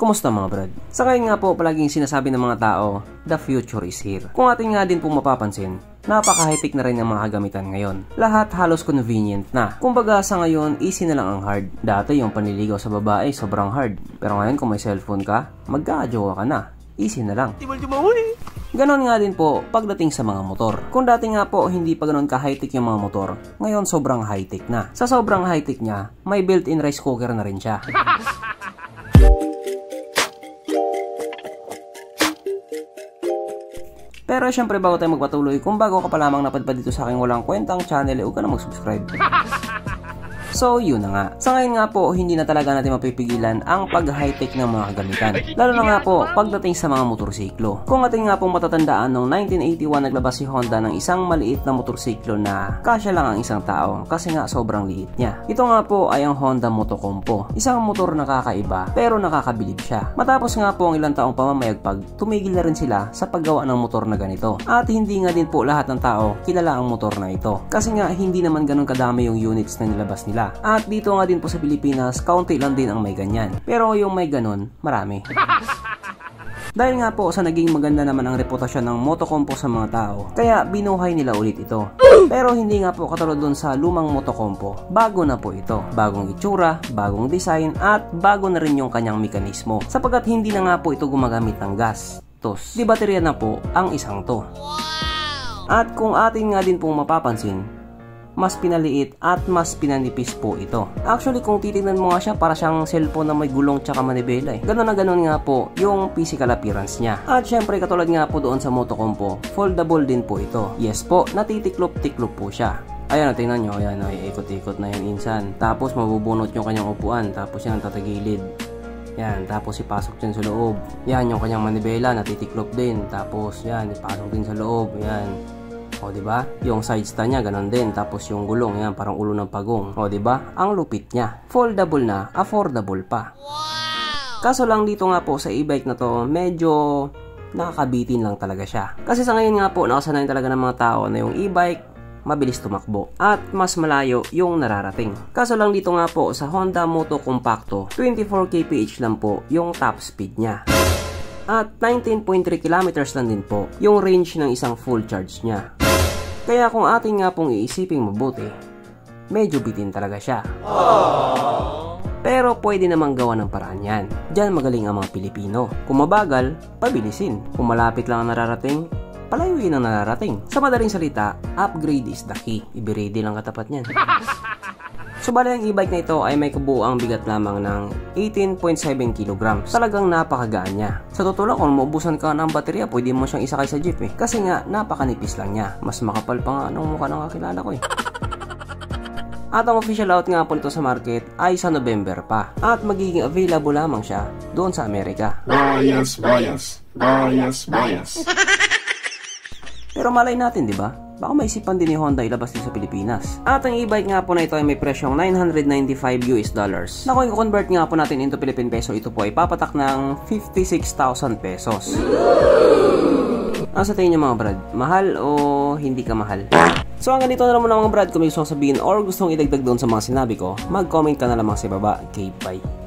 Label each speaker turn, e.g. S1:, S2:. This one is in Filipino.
S1: Kumusta mga brad? Sa ngayon nga po palaging sinasabi ng mga tao, the future is here. Kung atin nga din po mapapansin, napaka-high-tech na rin ang mga kagamitan ngayon. Lahat halos convenient na. Kumbaga sa ngayon, easy na lang ang hard. Dati yung panliligaw sa babae, sobrang hard. Pero ngayon kung may cellphone ka, magkakajowa ka na. Easy na lang. Ganon nga din po pagdating sa mga motor. Kung dati nga po hindi pa ganon ka-high-tech yung mga motor, ngayon sobrang high-tech na. Sa sobrang high-tech niya, may built-in rice cooker na rin siya. Pero syempre bago tayo magpatuloy, kung bago ka pa lamang napadpad dito sa aking walang kwentang channel, huwag ka na mag-subscribe. So yun na nga. Sa ngayon nga po, hindi na talaga natin mapipigilan ang pag-high-tech ng mga kagamitan. Lalo na nga po pagdating sa mga motorsiklo. Kung ating nga pong matatandaan, noong 1981 naglabas si Honda ng isang maliit na motorsiklo na kasya lang ang isang tao kasi nga sobrang liit niya. Ito nga po ay ang Honda Motocompo. Isang motor na kakaiba pero nakakabilib siya. Matapos nga po ang ilang taong pamamayagpag, tumigil na rin sila sa paggawa ng motor na ganito. At hindi nga din po lahat ng tao kilala ang motor na ito. Kasi nga hindi naman ganun kadami yung units na nilabas nila. At dito nga din po sa Pilipinas, kaunti lang din ang may ganyan. Pero yung may ganun, marami. Dahil nga po sa naging maganda naman ang reputasyon ng Motocompo sa mga tao, kaya binuhay nila ulit ito. Pero hindi nga po katulad dun sa lumang Motocompo. Bago na po ito. Bagong itsura, bagong design, at bago na rin yung kanyang mekanismo. Sapagkat hindi na nga po ito gumagamit ng gas. Tos, di baterya na po ang isang to. At kung atin nga din pong mapapansin, mas pinaliit at mas pinanipis po ito. Actually, kung titignan mo nga siya, para siyang cellphone na may gulong tsaka manibela eh. Ganon na ganon nga po yung physical appearance niya. At syempre, katulad nga po doon sa Motocompo, foldable din po ito. Yes po, natitiklop-tiklop po siya. Ayan, tingnan nyo, ayan, ikot-ikot na yan insan. Tapos mabubunot yung kanyang upuan, tapos yan tatagilid. Yan, tapos ipasok dyan sa loob. Yan, yung kanyang manibela, natitiklop din. Tapos yan, ipasok din sa loob. Yan. O, diba? Yung side stand niya, ganun din. Tapos yung gulong, yan, parang ulo ng pagong. O, diba? Ang lupit niya. Foldable na, affordable pa. Wow! Kaso lang dito nga po sa e-bike na to, medyo nakakabitin lang talaga siya. Kasi sa ngayon nga po, nakasanayin talaga ng mga tao na yung e-bike, mabilis tumakbo. At mas malayo yung nararating. Kaso lang dito nga po, sa Honda Moto Compacto, 24 kph lang po yung top speed niya. At 19.3 kilometers lang din po yung range ng isang full charge niya. Kaya kung ating nga pong iisiping mabuti, medyo bitin talaga siya. Aww. Pero pwede namang gawa ng paraan yan. Diyan magaling ang mga Pilipino. Kung mabagal, pabilisin. Kung malapit lang ang nararating, palayuin ang nararating. Sa madaling salita, upgrade is the key. Ibiridi lang katapat niyan. So bali ang e-bike na ito ay may kabuuang bigat lamang ng 18.7 kg. Talagang napakagaan niya. Sa totoo lang, kung maubusan ka ng baterya, pwede mo siyang isakay sa jeep eh. Kasi nga, napakanipis lang niya. Mas makapal pa nga anong mukha ng kakilala ko eh. At ang official out nga po nito sa market ay sa November pa. At magiging available lamang siya doon sa Amerika.
S2: Bias, bias, bias, bias.
S1: Pero malay natin, di ba? Baka maisipan din ni Honda ilabas din sa Pilipinas. At ang e-bike nga po na ito ay may presyong $995 na kung i-convert nga po natin into Philippine peso, ito po ay papatak ng 56,000 pesos. Ano sa tingin nyo mga brad? Mahal o hindi ka mahal? So hanggang dito na lang muna mga brad. Kung may gusto sabihin or gustong idagdag doon sa mga sinabi ko, mag-comment ka na lamang sa baba. Okay, bye.